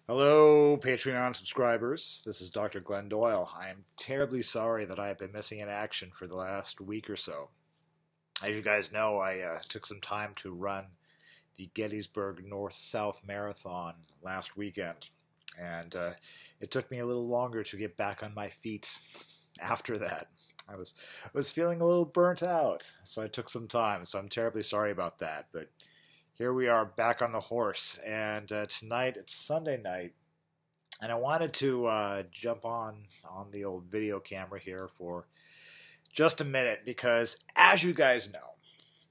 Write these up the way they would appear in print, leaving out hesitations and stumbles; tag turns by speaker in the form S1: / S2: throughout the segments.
S1: Hello, Patreon subscribers. This is Dr. Glenn Doyle. I am terribly sorry that I have been missing in action for the last week or so. As you guys know, I took some time to run the Gettysburg North-South Marathon last weekend, and it took me a little longer to get back on my feet after that. I was feeling a little burnt out, so I took some time, so I'm terribly sorry about that, but here we are back on the horse, and tonight it's Sunday night, and I wanted to jump on the old video camera here for just a minute because, as you guys know,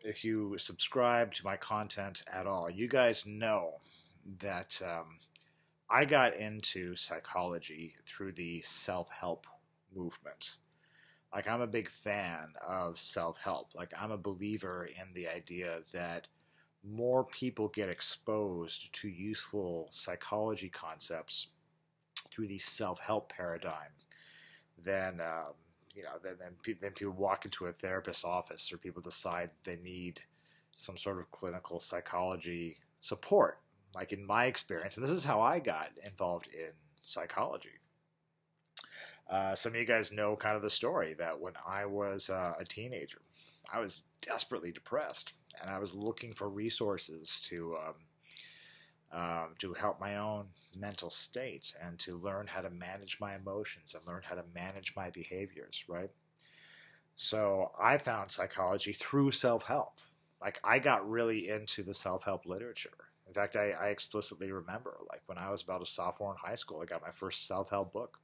S1: if you subscribe to my content at all, you guys know that I got into psychology through the self-help movement. Like, I'm a big fan of self-help. Like, I'm a believer in the idea that more people get exposed to useful psychology concepts through the self-help paradigm than than people walk into a therapist's office or people decide they need some sort of clinical psychology support. Like in my experience, and this is how I got involved in psychology. Some of you guys know kind of the story that when I was a teenager, I was desperately depressed, and I was looking for resources to help my own mental state and to learn how to manage my emotions and learn how to manage my behaviors, right? So I found psychology through self-help. Like, I got really into the self-help literature. In fact, I explicitly remember, like, when I was about a sophomore in high school, I got my first self-help book.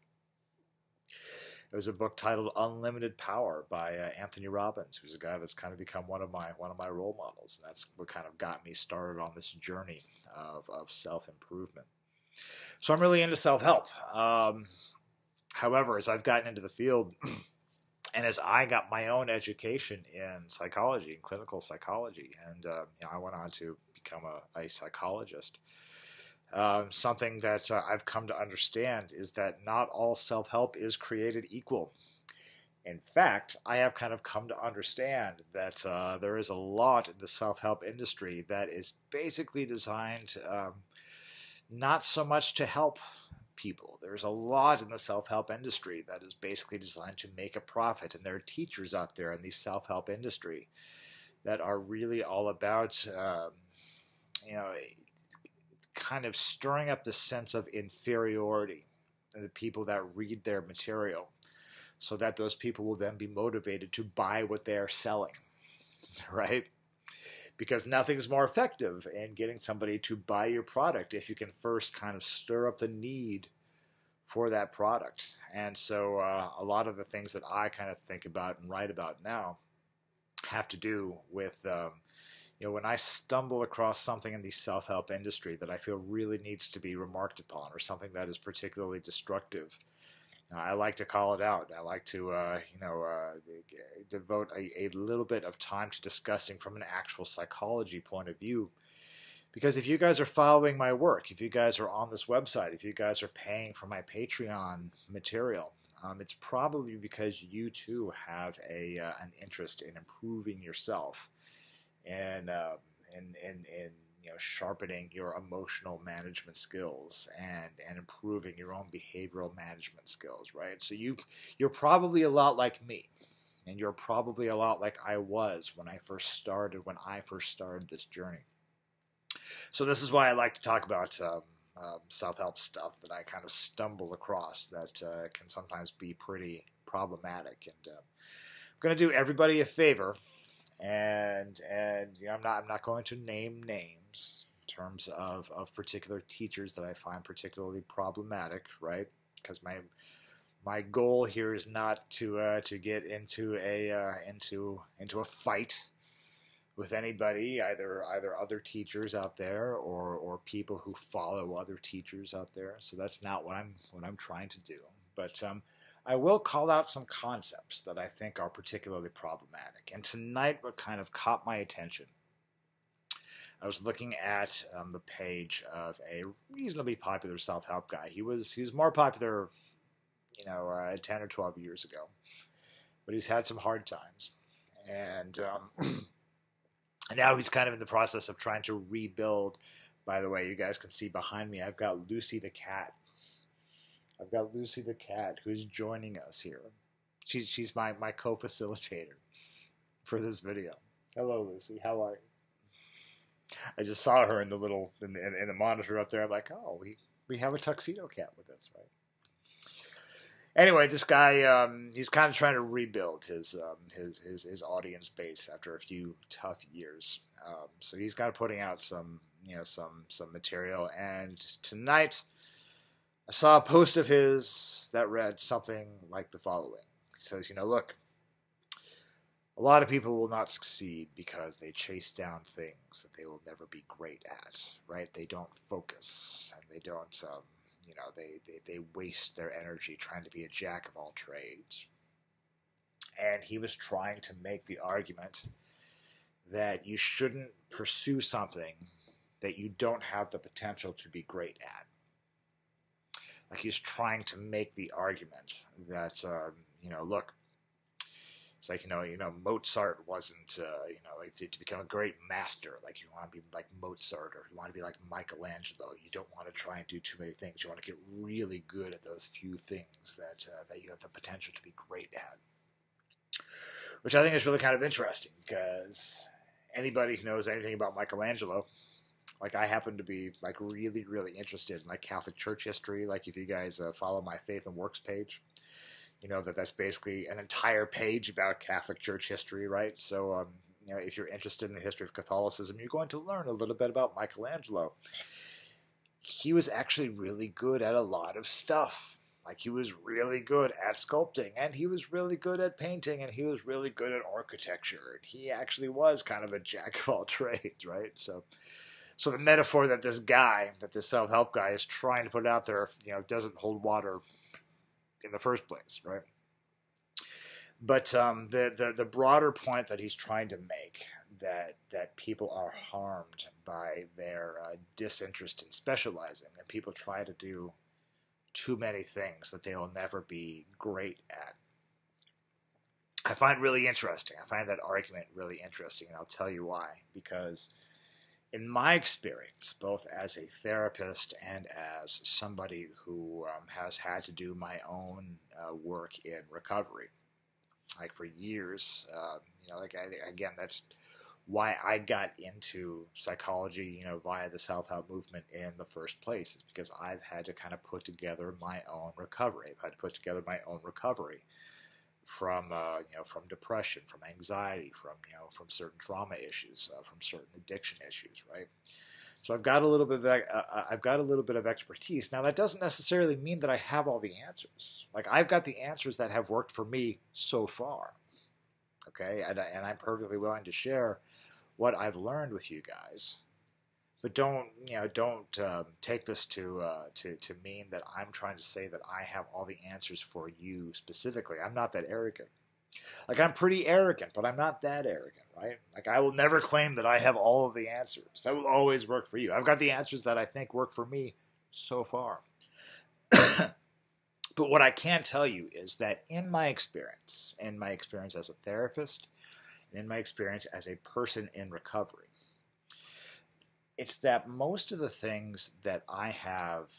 S1: It was a book titled Unlimited Power by Anthony Robbins, who's a guy that's kind of become one of my role models. And that's what kind of got me started on this journey of self-improvement. So I'm really into self-help. However, as I've gotten into the field and as I got my own education in psychology and clinical psychology, and I went on to become a psychologist, something that I've come to understand is that not all self-help is created equal. In fact, I have kind of come to understand that there is a lot in the self-help industry that is basically designed not so much to help people. There's a lot in the self-help industry that is basically designed to make a profit, and there are teachers out there in the self-help industry that are really all about kind of stirring up the sense of inferiority in the people that read their material, so that those people will then be motivated to buy what they are selling, right? Because nothing's more effective in getting somebody to buy your product if you can first kind of stir up the need for that product. And so a lot of the things that I kind of think about and write about now have to do with when I stumble across something in the self-help industry that I feel really needs to be remarked upon, or something that is particularly destructive, I like to call it out. I like to, devote a little bit of time to discussing from an actual psychology point of view. Because if you guys are following my work, if you guys are on this website, if you guys are paying for my Patreon material, it's probably because you too have an interest in improving yourself and sharpening your emotional management skills and improving your own behavioral management skills, right? So you're probably a lot like me, and you're probably a lot like I was when I first started this journey. So this is why I like to talk about self-help stuff that I kind of stumble across that can sometimes be pretty problematic. And I'm going to do everybody a favor. And I'm not going to name names in terms of particular teachers that I find particularly problematic, right? Because my goal here is not to get into a fight with anybody, either other teachers out there or people who follow other teachers out there. So that's not what I'm trying to do. But I will call out some concepts that I think are particularly problematic. And tonight, what kind of caught my attention, I was looking at the page of a reasonably popular self-help guy. He was more popular, 10 or 12 years ago, but he's had some hard times, and now he's kind of in the process of trying to rebuild By the way, you guys can see behind me, I've got Lucy the cat. I've got Lucy the cat who's joining us here. She's my co-facilitator for this video. Hello, Lucy. How are you? I just saw her in the little in the monitor up there. I'm like, oh, we have a tuxedo cat with us, right? Anyway, this guy, he's kind of trying to rebuild his audience base after a few tough years. So he's kind of putting out some material. And tonight, I saw a post of his that read something like the following. He says, look, a lot of people will not succeed because they chase down things that they will never be great at, right? They don't focus, and they don't, they waste their energy trying to be a jack of all trades. And he was trying to make the argument that you shouldn't pursue something that you don't have the potential to be great at. Like he's trying to make the argument that, look, it's like, Mozart wasn't, like to become a great master, like you want to be like Mozart or you want to be like Michelangelo. You don't want to try and do too many things. You want to get really good at those few things that you have the potential to be great at. Which I think is really kind of interesting because anybody who knows anything about Michelangelo, like I happen to be like really, really interested in like Catholic Church history. Like if you guys follow my Faith and Works page, you know that's basically an entire page about Catholic Church history, right? So, if you're interested in the history of Catholicism, you're going to learn a little bit about Michelangelo. He was actually really good at a lot of stuff. Like he was really good at sculpting, and he was really good at painting, and he was really good at architecture. He actually was kind of a jack of all trades, right? So the metaphor that this self-help guy is trying to put out there, doesn't hold water in the first place, right? But the broader point that he's trying to make, that people are harmed by their disinterest in specializing, that people try to do too many things that they'll never be great at, I find really interesting. I find that argument really interesting, and I'll tell you why. Because in my experience, both as a therapist and as somebody who has had to do my own work in recovery, like for years, again, that's why I got into psychology, via the self-help movement in the first place, is because I've had to kind of put together my own recovery. I've had to put together my own recovery from depression, from anxiety, from certain trauma issues, from certain addiction issues, right? So I've got a little bit of expertise. Now that doesn't necessarily mean that I have all the answers. Like I've got the answers that have worked for me so far, okay? And I'm perfectly willing to share what I've learned with you guys. But don't take this to mean that I'm trying to say that I have all the answers for you specifically. I'm not that arrogant. Like I'm pretty arrogant, but I'm not that arrogant, right? Like I will never claim that I have all of the answers. That will always work for you. I've got the answers that I think work for me so far. But what I can tell you is that in my experience as a therapist, and in my experience as a person in recovery, it's that most of the things that I have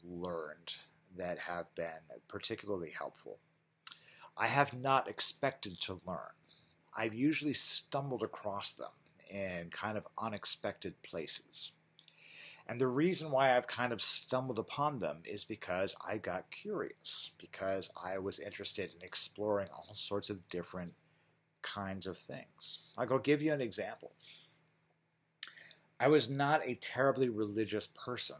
S1: learned that have been particularly helpful, I have not expected to learn. I've usually stumbled across them in kind of unexpected places. And the reason why I've kind of stumbled upon them is because I got curious, because I was interested in exploring all sorts of different kinds of things. I'll give you an example. I was not a terribly religious person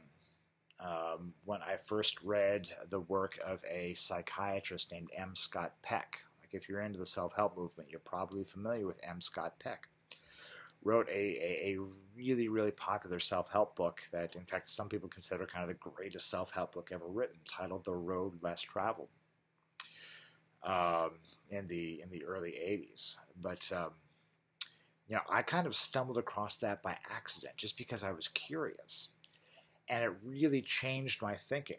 S1: when I first read the work of a psychiatrist named M. Scott Peck. Like if you're into the self-help movement, you're probably familiar with M. Scott Peck. Wrote a really, really popular self-help book that, in fact, some people consider kind of the greatest self-help book ever written, titled The Road Less Traveled, in the early 80s. But I kind of stumbled across that by accident, just because I was curious. And it really changed my thinking,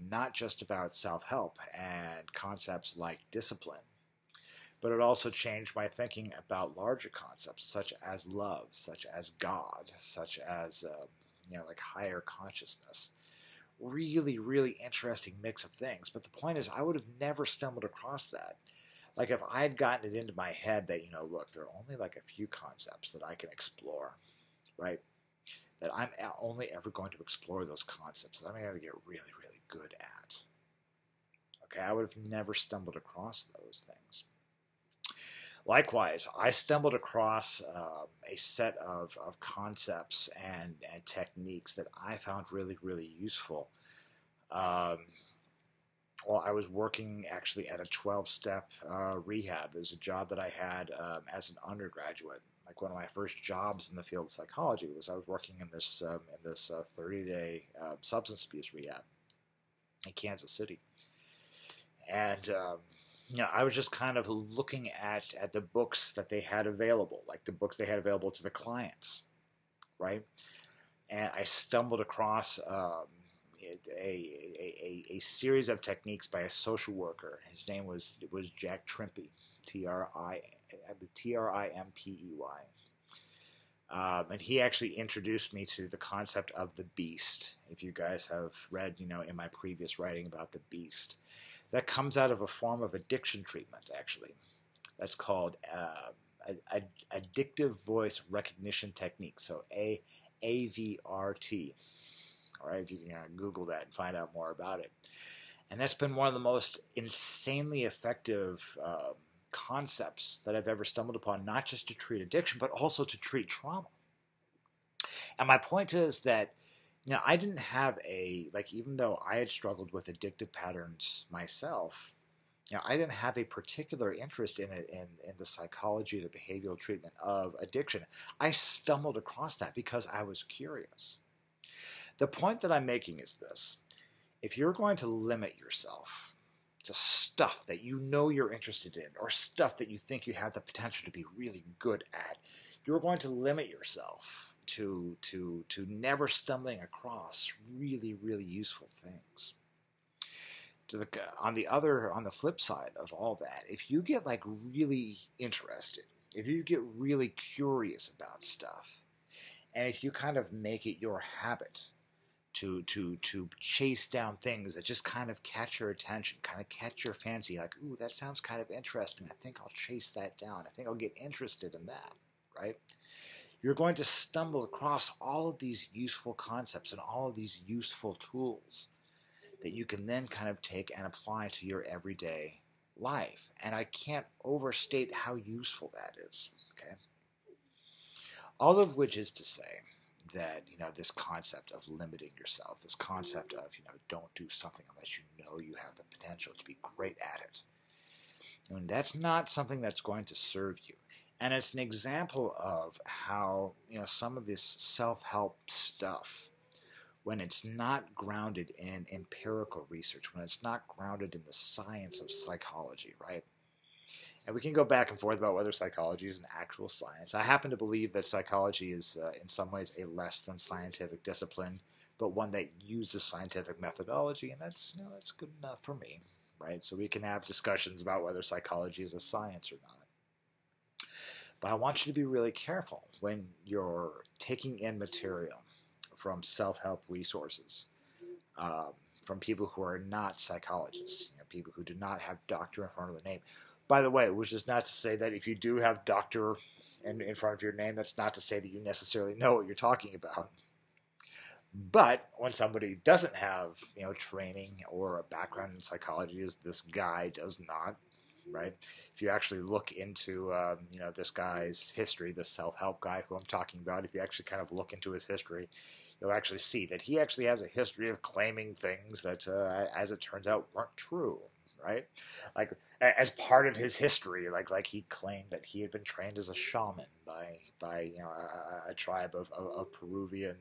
S1: not just about self-help and concepts like discipline, but it also changed my thinking about larger concepts such as love, such as God, such as like higher consciousness. Really, really interesting mix of things. But the point is, I would have never stumbled across that. Like if I had gotten it into my head that, look, there are only like a few concepts that I can explore, right? That I'm only ever going to explore those concepts that I'm going to get really, really good at. Okay, I would have never stumbled across those things. Likewise, I stumbled across a set of concepts and techniques that I found really, really useful. Well, I was working actually at a 12-step rehab. It was a job that I had as an undergraduate. Like one of my first jobs in the field of psychology was I was working in this 30-day substance abuse rehab in Kansas City. And I was just kind of looking at the books that they had available, like the books they had available to the clients, right? And I stumbled across a series of techniques by a social worker. His name was Jack Trimpey, Trimpey. And he actually introduced me to the concept of the beast. If you guys have read, in my previous writing about the beast, that comes out of a form of addiction treatment, actually. That's called addictive voice recognition technique. So AVRT. All right, if you can Google that and find out more about it. And that's been one of the most insanely effective concepts that I've ever stumbled upon, not just to treat addiction, but also to treat trauma. And my point is that, I didn't have even though I had struggled with addictive patterns myself, I didn't have a particular interest in it, in the psychology, the behavioral treatment of addiction. I stumbled across that because I was curious. The point that I'm making is this. If you're going to limit yourself to stuff that you're interested in or stuff that you think you have the potential to be really good at, you're going to limit yourself to never stumbling across really, really useful things. On the flip side of all that, if you get really interested, if you get really curious about stuff, and if you kind of make it your habit to chase down things that just kind of catch your attention, kind of catch your fancy, like, ooh, that sounds kind of interesting. I think I'll chase that down. I think I'll get interested in that, right? You're going to stumble across all of these useful concepts and all of these useful tools that you can then kind of take and apply to your everyday life. And I can't overstate how useful that is, okay? All of which is to say that, this concept of limiting yourself, this concept of, don't do something unless you know you have the potential to be great at it. And that's not something that's going to serve you. And it's an example of how, some of this self-help stuff, when it's not grounded in empirical research, when it's not grounded in the science of psychology, right? And we can go back and forth about whether psychology is an actual science. I happen to believe that psychology is, in some ways, a less than scientific discipline, but one that uses scientific methodology, and that's good enough for me, right? So we can have discussions about whether psychology is a science or not. But I want you to be really careful when you're taking in material from self-help resources, from people who are not psychologists, people who do not have doctor in front of the name. By the way, which is not to say that if you do have doctor in front of your name, that's not to say that you necessarily know what you're talking about. But when somebody doesn't have, training or a background in psychology, as this guy does not, right? If you actually look into, this guy's history, the self-help guy who I'm talking about, if you actually kind of look into his history, you'll actually see that he actually has a history of claiming things that, as it turns out, weren't true, right? Like, as part of his history, like he claimed that he had been trained as a shaman by a tribe of Peruvian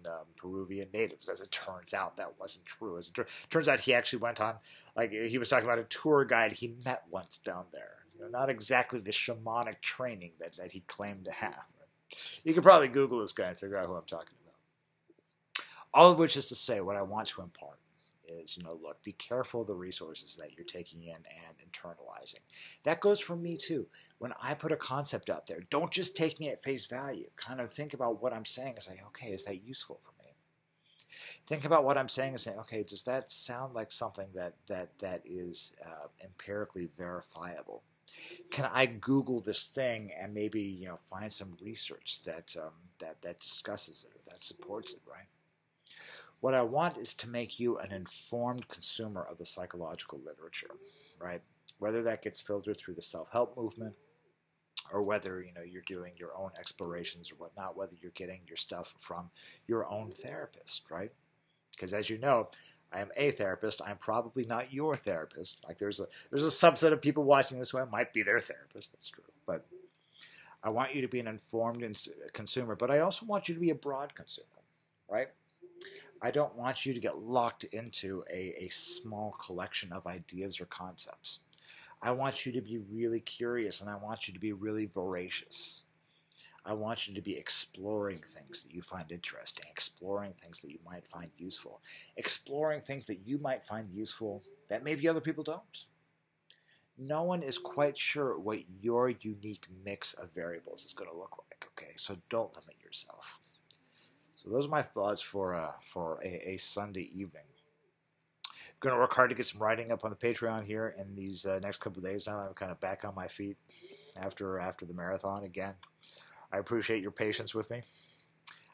S1: natives. As it turns out, that wasn't true. As it turns out, he actually went on, he was talking about a tour guide he met once down there. Not exactly the shamanic training that he claimed to have. You can probably Google this guy and figure out who I'm talking about. All of which is to say, what I want to impart is, look, be careful of the resources that you're taking in and internalizing. That goes for me too. When I put a concept out there, don't just take me at face value. Kind of think about what I'm saying and say, okay, is that useful for me? think about what I'm saying and say, okay, does that sound like something that is empirically verifiable? Can I Google this thing and maybe find some research that discusses it or that supports it, right? What I want is to make you an informed consumer of the psychological literature, right? Whether that gets filtered through the self-help movement, or whether you're doing your own explorations or whatnot, whether you're getting your stuff from your own therapist, right? Because as you know, I am a therapist. I'm probably not your therapist. Like there's a subset of people watching this who I might be their therapist. That's true, but I want you to be an informed consumer, but I also want you to be a broad consumer, right? I don't want you to get locked into a small collection of ideas or concepts. I want you to be really curious, and I want you to be really voracious. I want you to be exploring things that you find interesting, exploring things that you might find useful, exploring things that you might find useful that maybe other people don't. No one is quite sure what your unique mix of variables is going to look like, okay? So don't limit yourself. So those are my thoughts for a Sunday evening. I'm going to work hard to get some writing up on the Patreon here in these next couple of days. Now I'm kind of back on my feet after the marathon again. I appreciate your patience with me.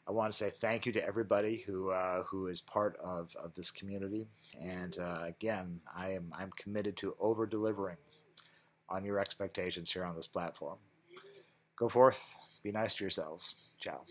S1: I want to say thank you to everybody who is part of this community. And again, I'm committed to over-delivering on your expectations here on this platform. Go forth. Be nice to yourselves. Ciao.